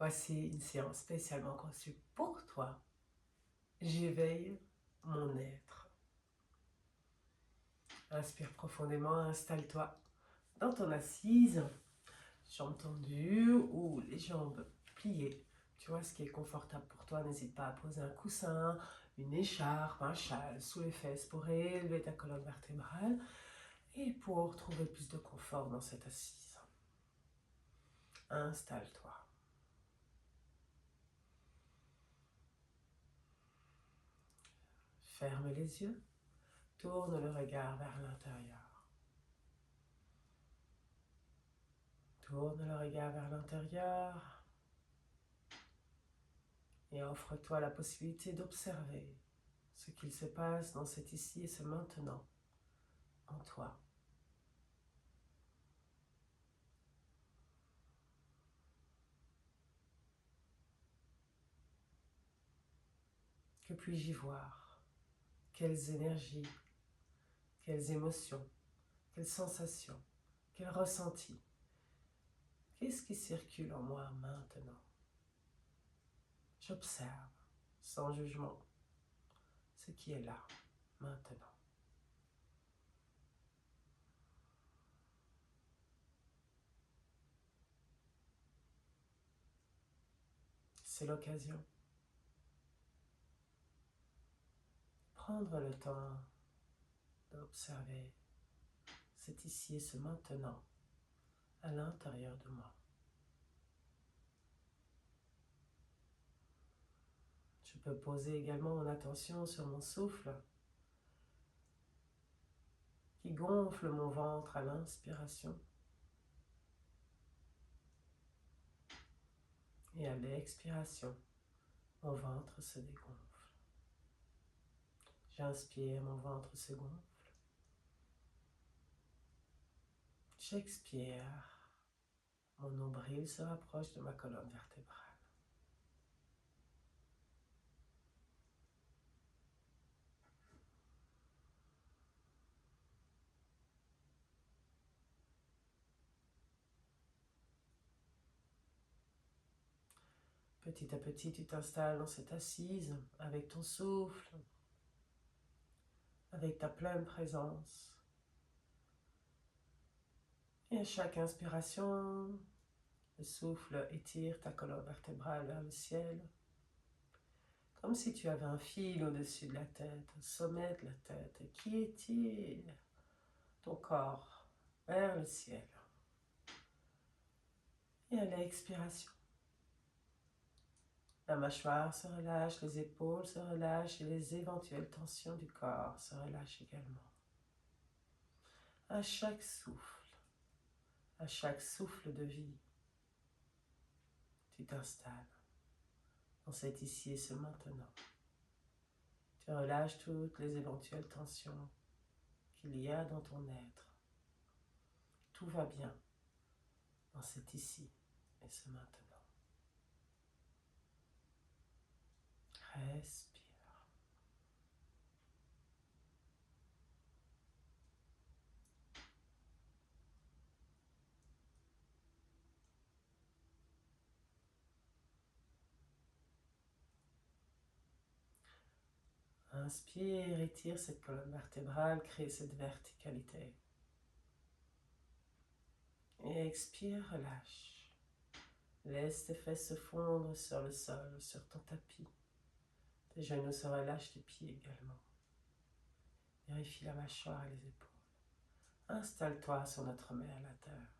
Voici une séance spécialement conçue pour toi. J'éveille mon être. Inspire profondément, installe-toi dans ton assise, jambes tendues ou les jambes pliées. Tu vois ce qui est confortable pour toi, n'hésite pas à poser un coussin, une écharpe, un châle sous les fesses pour élever ta colonne vertébrale et pour trouver plus de confort dans cette assise. Installe-toi. Ferme les yeux, tourne le regard vers l'intérieur. Tourne le regard vers l'intérieur et offre-toi la possibilité d'observer ce qu'il se passe dans cet ici et ce maintenant en toi. Que puis-je y voir? Quelles énergies, quelles émotions, quelles sensations, quels ressentis? Qu'est-ce qui circule en moi maintenant? J'observe, sans jugement, ce qui est là, maintenant. C'est l'occasion. Prendre le temps d'observer cet ici et ce maintenant à l'intérieur de moi. Je peux poser également mon attention sur mon souffle qui gonfle mon ventre à l'inspiration et à l'expiration, mon ventre se dégonfle. J'inspire, mon ventre se gonfle. J'expire, mon nombril se rapproche de ma colonne vertébrale. Petit à petit, tu t'installes dans cette assise avec ton souffle, avec ta pleine présence. Et à chaque inspiration, le souffle étire ta colonne vertébrale vers le ciel, comme si tu avais un fil au-dessus de la tête, au sommet de la tête, qui étire ton corps vers le ciel. Et à l'expiration, la mâchoire se relâche, les épaules se relâchent et les éventuelles tensions du corps se relâchent également. À chaque souffle de vie, tu t'installes dans cet ici et ce maintenant. Tu relâches toutes les éventuelles tensions qu'il y a dans ton être. Tout va bien dans cet ici et ce maintenant. Respire. Inspire, étire cette colonne vertébrale, crée cette verticalité. Et expire, relâche. Laisse tes fesses se fondre sur le sol, sur ton tapis. Tes genoux se relâchent, tes pieds également. Vérifie la mâchoire et les épaules. Installe-toi sur notre mère, la terre.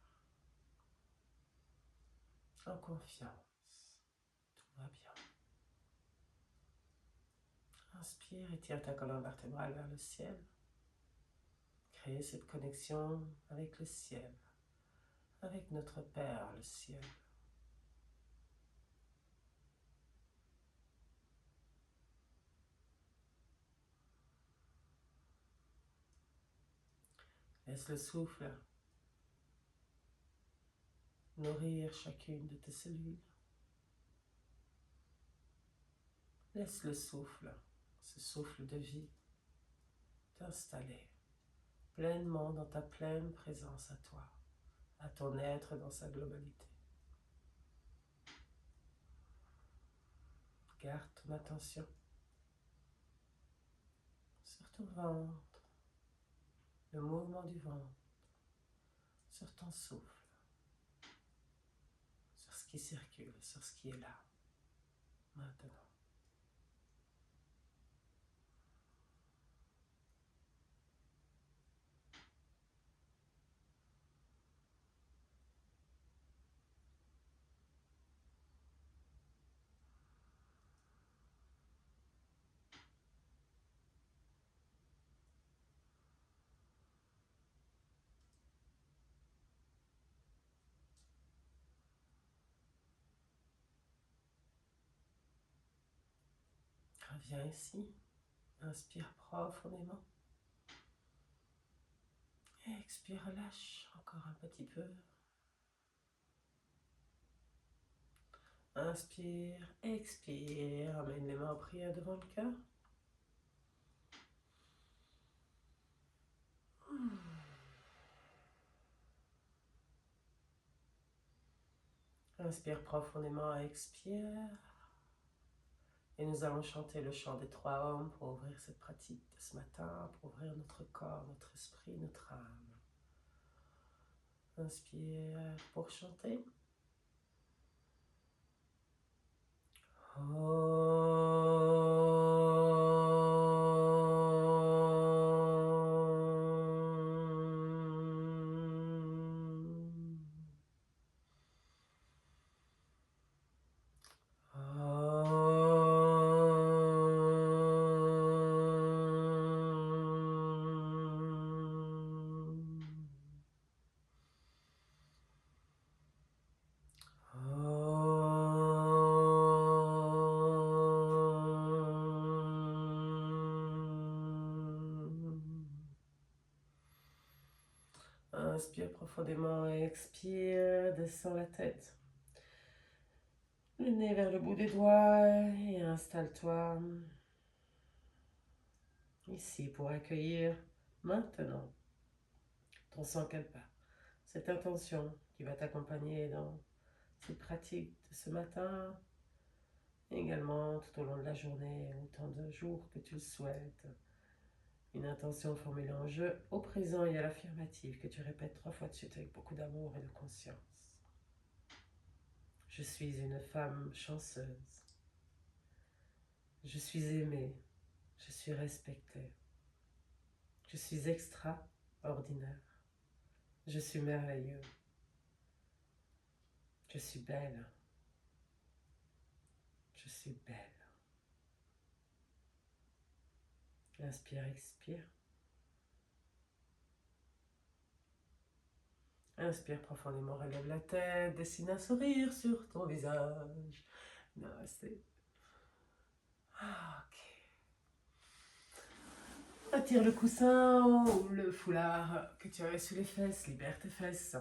En confiance. Tout va bien. Inspire, étire ta colonne vertébrale vers le ciel. Crée cette connexion avec le ciel, avec notre Père, le ciel. Laisse le souffle nourrir chacune de tes cellules. Laisse le souffle, ce souffle de vie, t'installer pleinement dans ta pleine présence à toi, à ton être dans sa globalité. Garde ton attention sur ton ventre, le mouvement du ventre, sur ton souffle, sur ce qui circule, sur ce qui est là, maintenant. Reviens ici, inspire profondément. Expire, relâche encore un petit peu. Inspire, expire, amène les mains en prière devant le cœur. Inspire profondément, expire. Et nous allons chanter le chant des 3 hommes pour ouvrir cette pratique de ce matin, pour ouvrir notre corps, notre esprit, notre âme. Inspire pour chanter. Inspire profondément, expire, descends la tête. Le nez vers le bout des doigts et installe-toi ici pour accueillir maintenant ton Sankalpa, cette intention qui va t'accompagner dans cette pratique de ce matin, et également tout au long de la journée, autant de jours que tu le souhaites. Une intention formulée en jeu au présent et à l'affirmative que tu répètes 3 fois de suite avec beaucoup d'amour et de conscience. Je suis une femme chanceuse. Je suis aimée. Je suis respectée. Je suis extraordinaire. Je suis merveilleux. Je suis belle. Je suis belle. Inspire, expire. Inspire profondément, relève la tête, dessine un sourire sur ton visage. Namaste. Ok. Attire le coussin ou le foulard que tu as sous les fesses, libère tes fesses.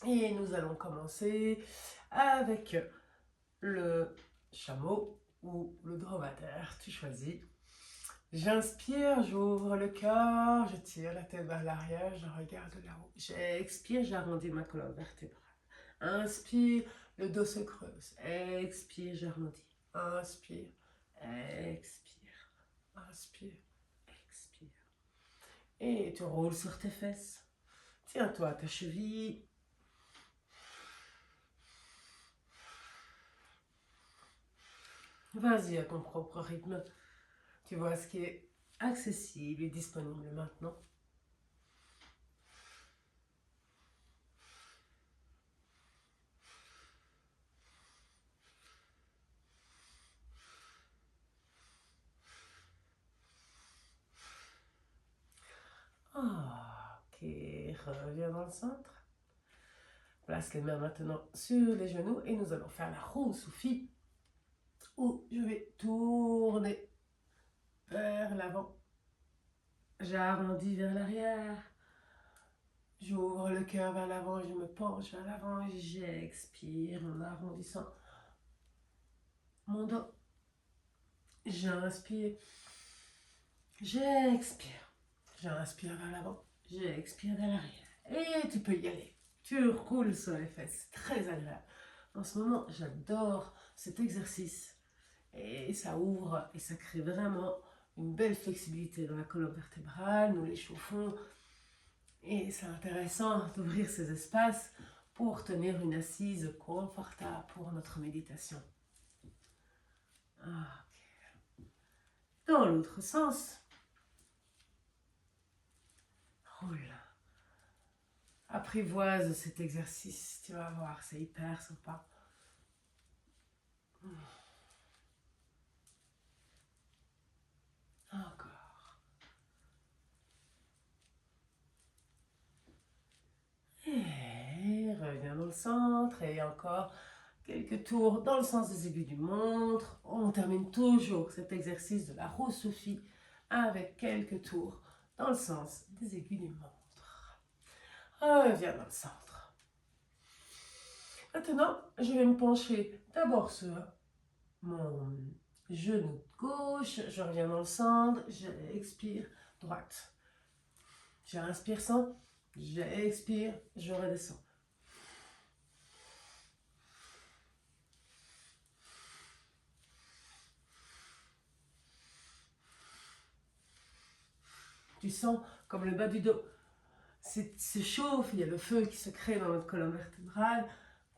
Et nous allons commencer avec le chameau ou le dromadaire, tu choisis. J'inspire, j'ouvre le cœur, je tire la tête vers l'arrière, je regarde là-haut. J'expire, j'arrondis ma colonne vertébrale. Inspire, le dos se creuse. Expire, j'arrondis. Inspire, expire, inspire, expire. Et tu roules sur tes fesses. Tiens-toi à ta cheville. Vas-y à ton propre rythme. Tu vois ce qui est accessible et disponible maintenant. Ok, reviens dans le centre. Place les mains maintenant sur les genoux et nous allons faire la roue Soufi où je vais tourner vers l'avant. J'arrondis vers l'arrière. J'ouvre le cœur vers l'avant, je me penche vers l'avant et j'expire en arrondissant mon dos. J'inspire. J'expire. J'inspire vers l'avant. J'expire vers l'arrière. Et tu peux y aller. Tu roules sur les fesses. C'est très agréable. En ce moment, j'adore cet exercice Et ça ouvre et ça crée vraiment une belle flexibilité dans la colonne vertébrale. Nous l'échauffons et c'est intéressant d'ouvrir ces espaces pour tenir une assise confortable pour notre méditation. Ah, ok. Dans l'autre sens, roule. Apprivoise cet exercice, tu vas voir, c'est hyper sympa. Encore. Et reviens dans le centre et encore quelques tours dans le sens des aiguilles du montre. On termine toujours cet exercice de la roue Sophie avec quelques tours dans le sens des aiguilles du montre. Reviens dans le centre. Maintenant, je vais me pencher d'abord sur mon genou gauche. Je reviens dans le centre. J'expire droite. J'inspire sans. J'expire. Je redescends. Tu sens comme le bas du dos se chauffe, il y a le feu qui se crée dans notre colonne vertébrale.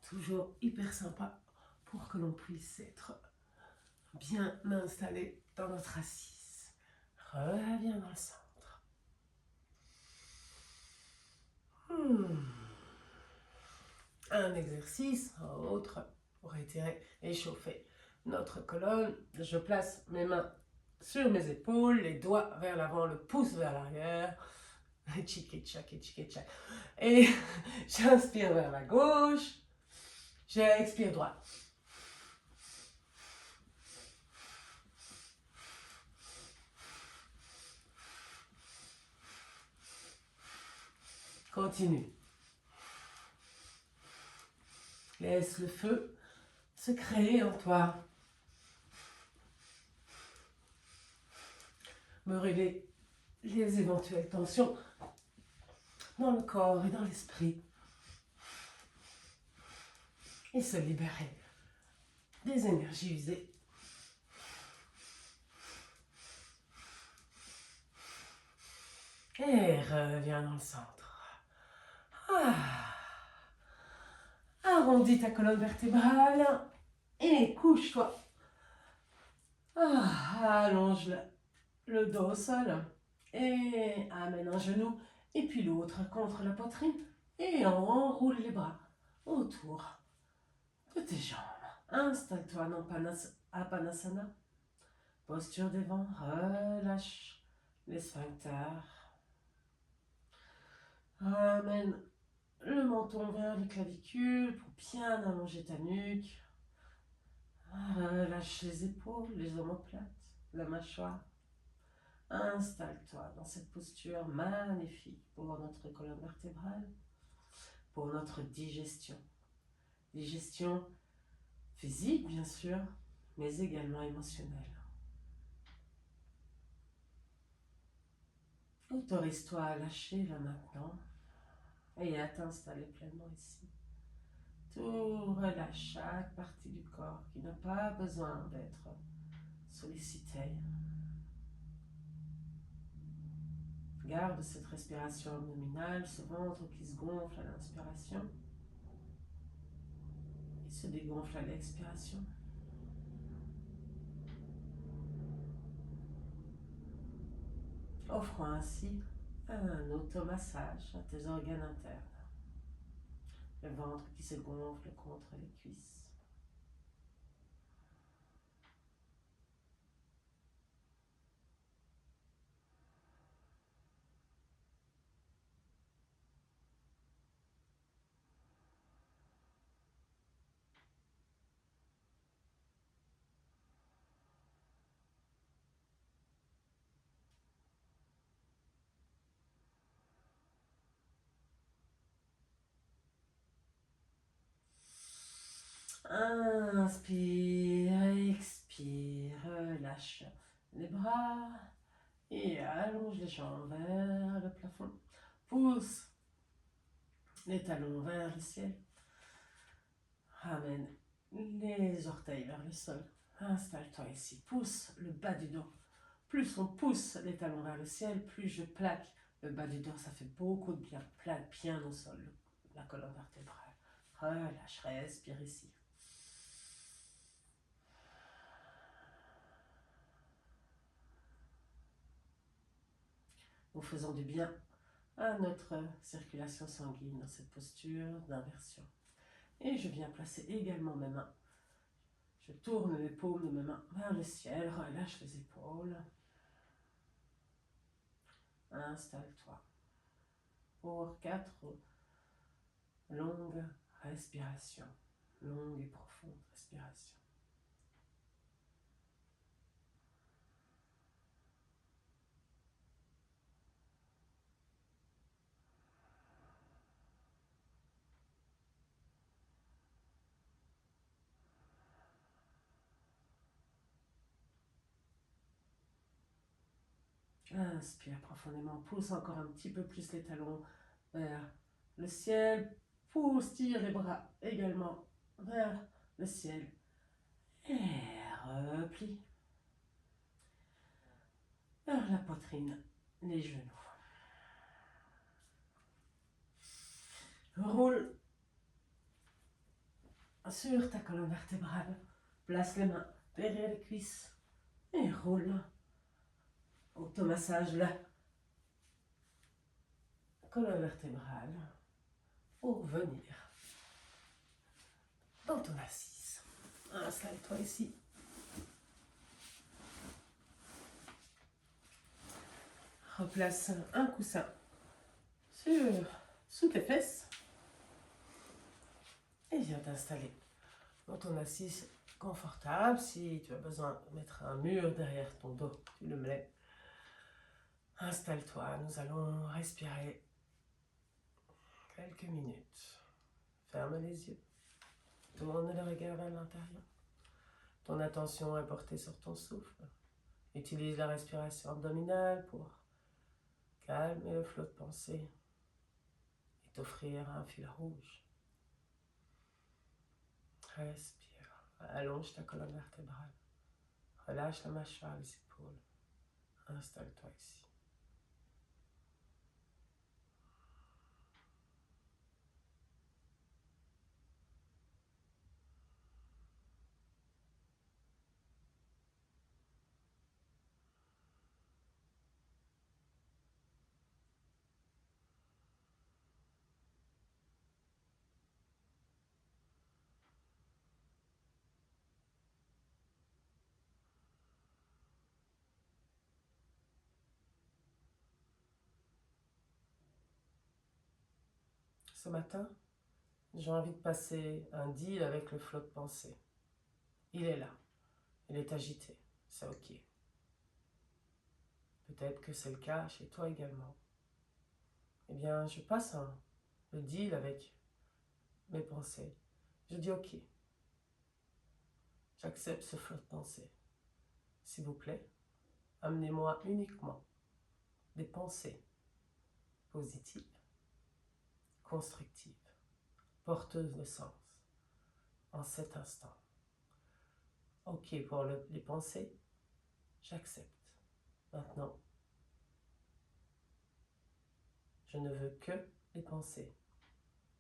Toujours hyper sympa pour que l'on puisse être bien installé dans notre assise. Reviens dans le centre. Un exercice autre pour étirer et chauffer notre colonne. Je place mes mains sur mes épaules, les doigts vers l'avant, le pouce vers l'arrière. Et j'inspire vers la gauche, j'expire droite. Continue. Laisse le feu se créer en toi. Brûler les éventuelles tensions dans le corps et dans l'esprit. Et se libérer des énergies usées. Et reviens dans le centre. Arrondis ta colonne vertébrale et couche-toi. Allonge le dos au sol et amène un genou et puis l'autre contre la poitrine et enroule les bras autour de tes jambes. Installe-toi dans Apanasana. Posture devant, relâche les sphincters. Ramène le menton vers les clavicules pour bien allonger ta nuque. Relâche les épaules, les omoplates, la mâchoire. Installe-toi dans cette posture magnifique pour notre colonne vertébrale, pour notre digestion. Digestion physique, bien sûr, mais également émotionnelle. Autorise-toi à lâcher là maintenant et à t'installer pleinement ici. Tout relâche, chaque partie du corps qui n'a pas besoin d'être sollicitée. Garde cette respiration abdominale, ce ventre qui se gonfle à l'inspiration et se dégonfle à l'expiration. Offrant ainsi un automassage à tes organes internes. Le ventre qui se gonfle contre les cuisses. Inspire, expire, relâche les bras et allonge les jambes vers le plafond. Pousse les talons vers le ciel. Ramène les orteils vers le sol. Installe-toi ici. Pousse le bas du dos. Plus on pousse les talons vers le ciel, plus je plaque le bas du dos. Ça fait beaucoup de bien. Plaque bien au sol, la colonne vertébrale. Relâche, respire ici. Nous faisons du bien à notre circulation sanguine dans cette posture d'inversion. Et je viens placer également mes mains. Je tourne les paumes de mes mains vers le ciel, relâche les épaules. Installe-toi pour 4 longues respirations, longues et profondes respirations. Inspire profondément, pousse encore un petit peu plus les talons vers le ciel, pousse, tire les bras également vers le ciel et replie vers la poitrine, les genoux. Roule sur ta colonne vertébrale, place les mains derrière les cuisses et roule. Automassage la colonne vertébrale pour venir dans ton assise. Installe-toi ici. Replace un coussin sous tes fesses et viens t'installer dans ton assise confortable. Si tu as besoin de mettre un mur derrière ton dos, tu le mets. Installe-toi, nous allons respirer quelques minutes. Ferme les yeux, tourne le regard vers l'intérieur. Ton attention est portée sur ton souffle. Utilise la respiration abdominale pour calmer le flot de pensée et t'offrir un fil rouge. Respire, allonge ta colonne vertébrale, relâche la mâchoire, les épaules, installe-toi ici. Ce matin, j'ai envie de passer un deal avec le flot de pensée. Il est là, il est agité, c'est ok. Peut-être que c'est le cas chez toi également. Eh bien, je passe le deal avec mes pensées. Je dis ok, j'accepte ce flot de pensée. S'il vous plaît, amenez-moi uniquement des pensées positives, constructives, porteuses de sens en cet instant. Ok pour les pensées, j'accepte. Maintenant, je ne veux que les pensées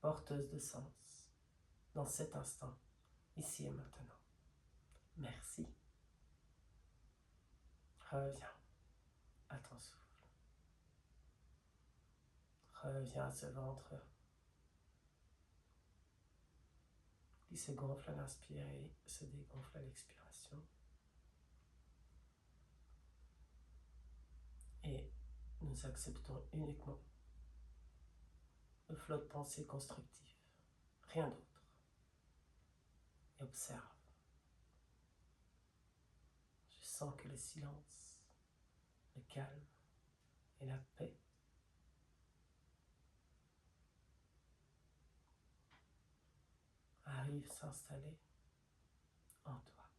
porteuses de sens dans cet instant, ici et maintenant. Merci. Reviens à ton souffle. Reviens à ce ventre qui se gonfle à l'inspirer et se dégonfle à l'expiration. Et nous acceptons uniquement le flot de pensée constructif, rien d'autre. Et observe. Je sens que le silence, le calme et la paix arrivent s'installer en toi.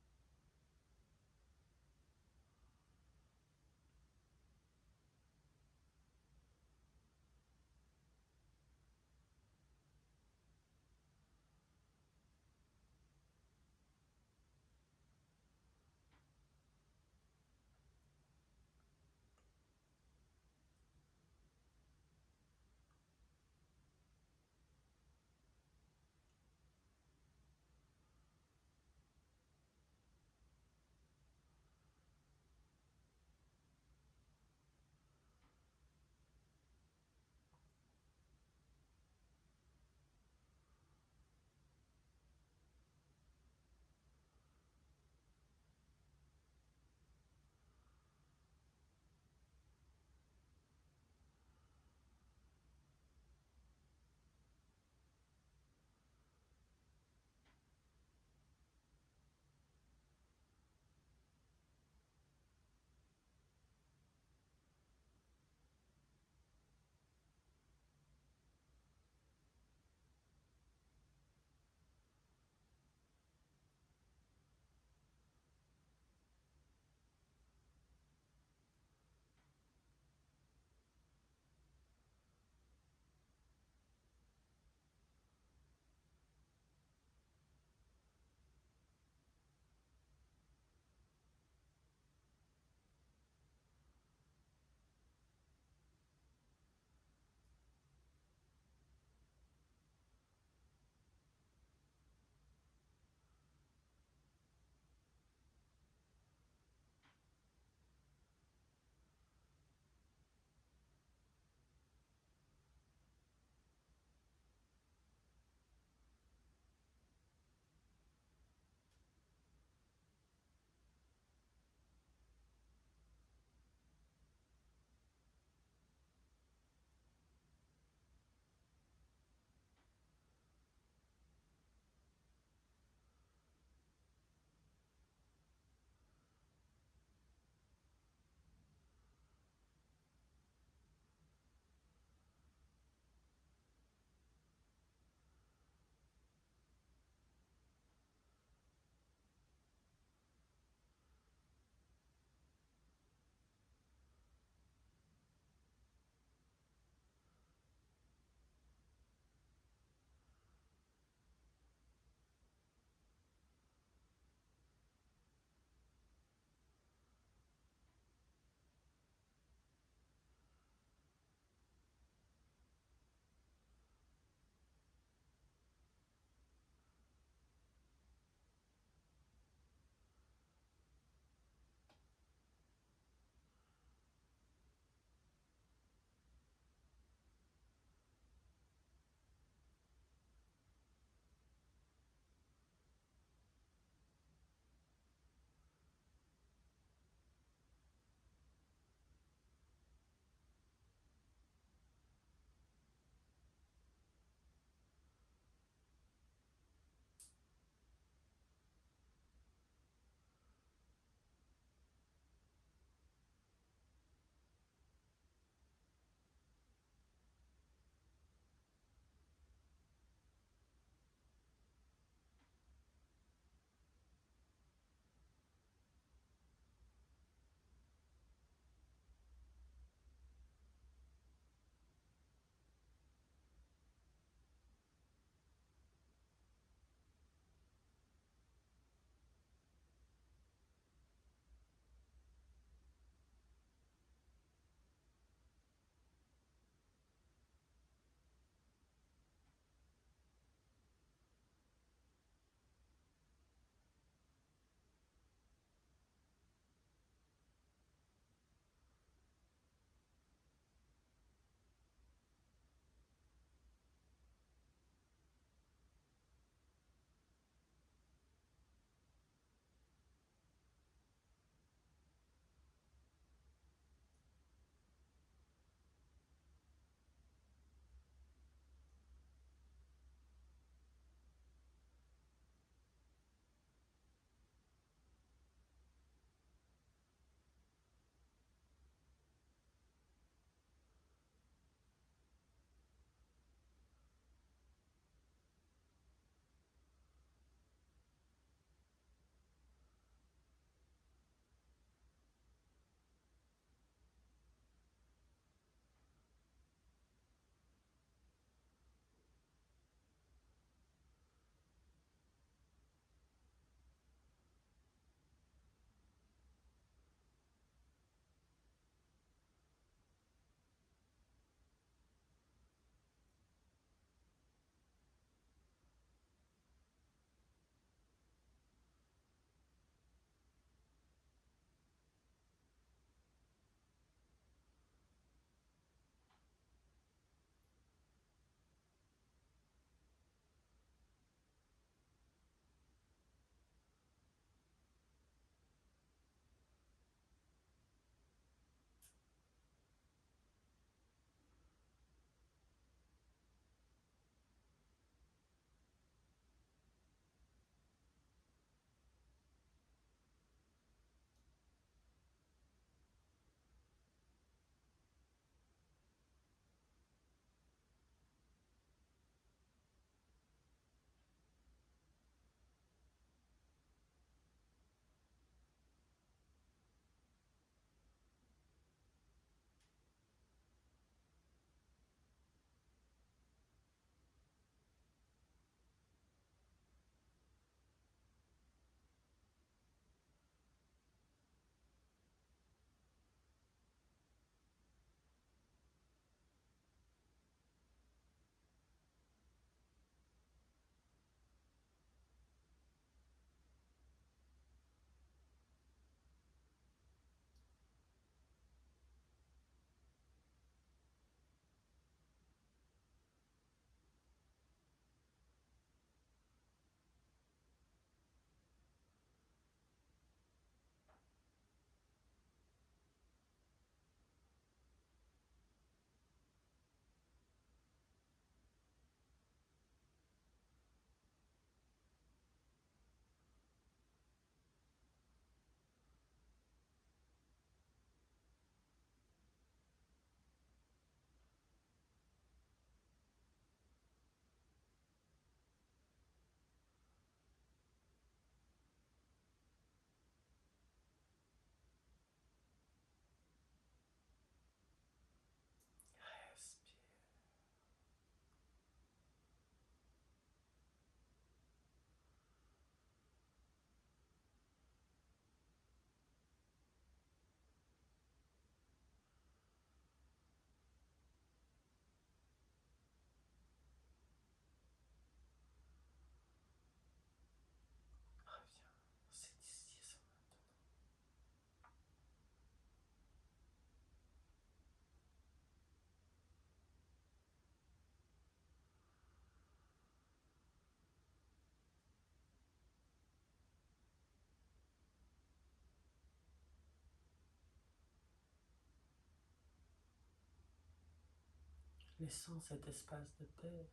Laissons cet espace de paix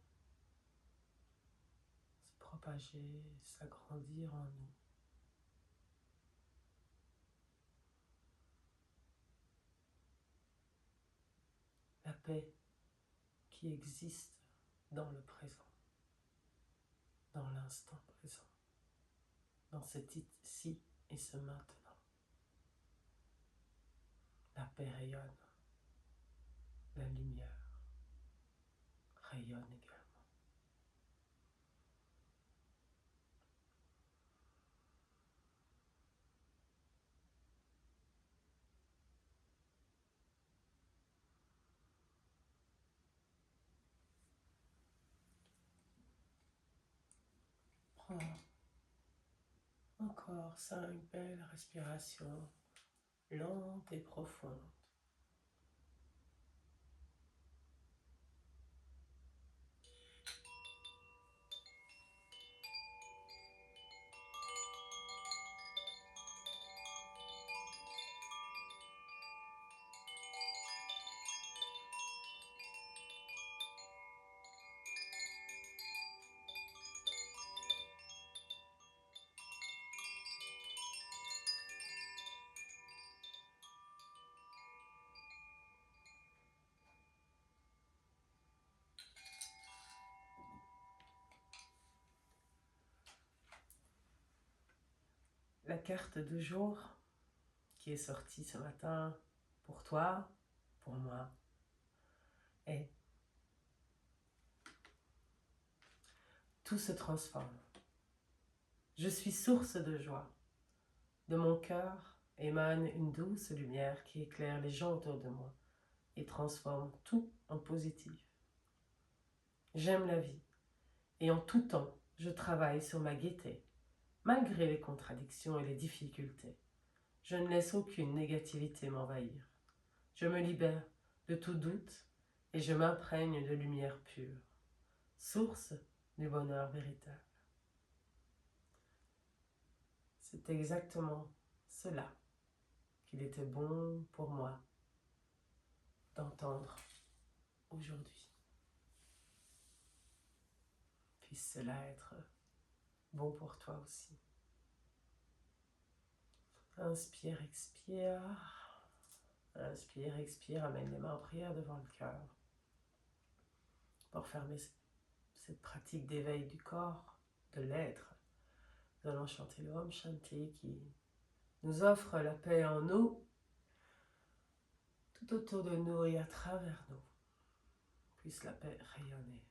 se propager, s'agrandir en nous. La paix qui existe dans le présent, dans l'instant présent, dans cet ici et ce maintenant. La paix rayonne, la lumière rayonne également. Prends encore 5 belles respirations lentes et profondes. La carte du jour qui est sortie ce matin pour toi, pour moi, est tout se transforme. Je suis source de joie. De mon cœur émane une douce lumière qui éclaire les gens autour de moi et transforme tout en positif. J'aime la vie et en tout temps, je travaille sur ma gaieté, malgré les contradictions et les difficultés. Je ne laisse aucune négativité m'envahir. Je me libère de tout doute et je m'imprègne de lumière pure, source du bonheur véritable. C'est exactement cela qu'il était bon pour moi d'entendre aujourd'hui. Puisse cela être bon pour toi aussi. Inspire, expire. Inspire, expire. Amène les mains en prière devant le cœur. Pour fermer cette pratique d'éveil du corps, de l'être, nous allons chanter le Om Shanti qui nous offre la paix en nous, tout autour de nous et à travers nous. Puisse la paix rayonner.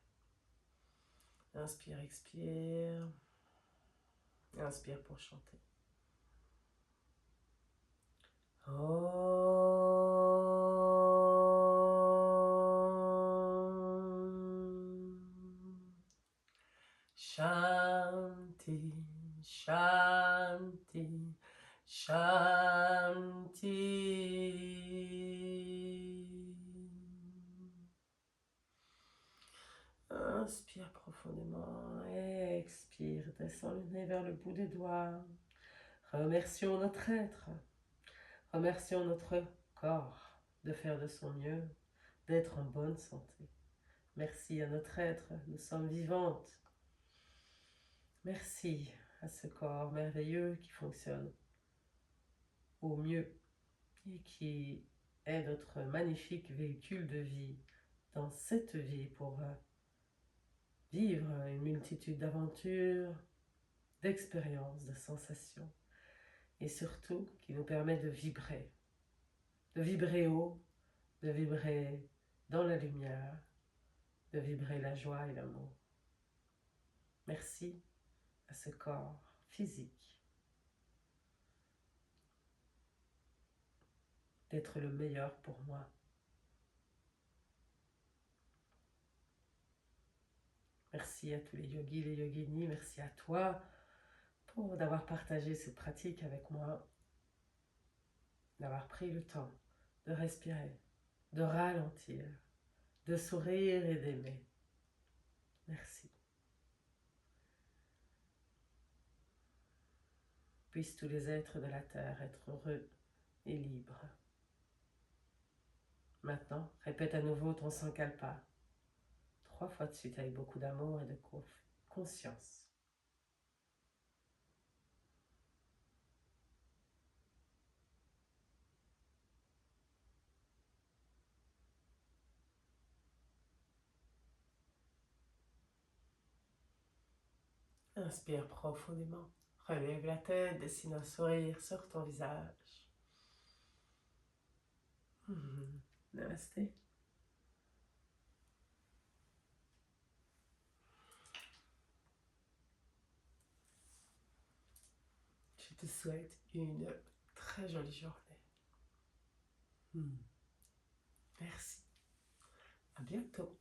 Inspire, expire. Inspire pour chanter. Shanti, Shanti, Shanti. Inspire profondément, expire, descends le nez vers le bout des doigts. Remercions notre être, remercions notre corps de faire de son mieux, d'être en bonne santé. Merci à notre être, nous sommes vivantes. Merci à ce corps merveilleux qui fonctionne au mieux et qui est notre magnifique véhicule de vie dans cette vie pour vivre une multitude d'aventures, d'expériences, de sensations et surtout qui nous permet de vibrer haut, de vibrer dans la lumière, de vibrer la joie et l'amour. Merci à ce corps physique d'être le meilleur pour moi. Merci à tous les yogis, les yoginis, merci à toi pour d'avoir partagé cette pratique avec moi, d'avoir pris le temps de respirer, de ralentir, de sourire et d'aimer. Merci. Puissent tous les êtres de la terre être heureux et libres. Maintenant, répète à nouveau ton sankalpa. 3 fois de suite avec beaucoup d'amour et de conscience. Inspire profondément. Relève la tête, dessine un sourire sur ton visage. Namasté. Je te souhaite une très jolie journée. Merci. À bientôt.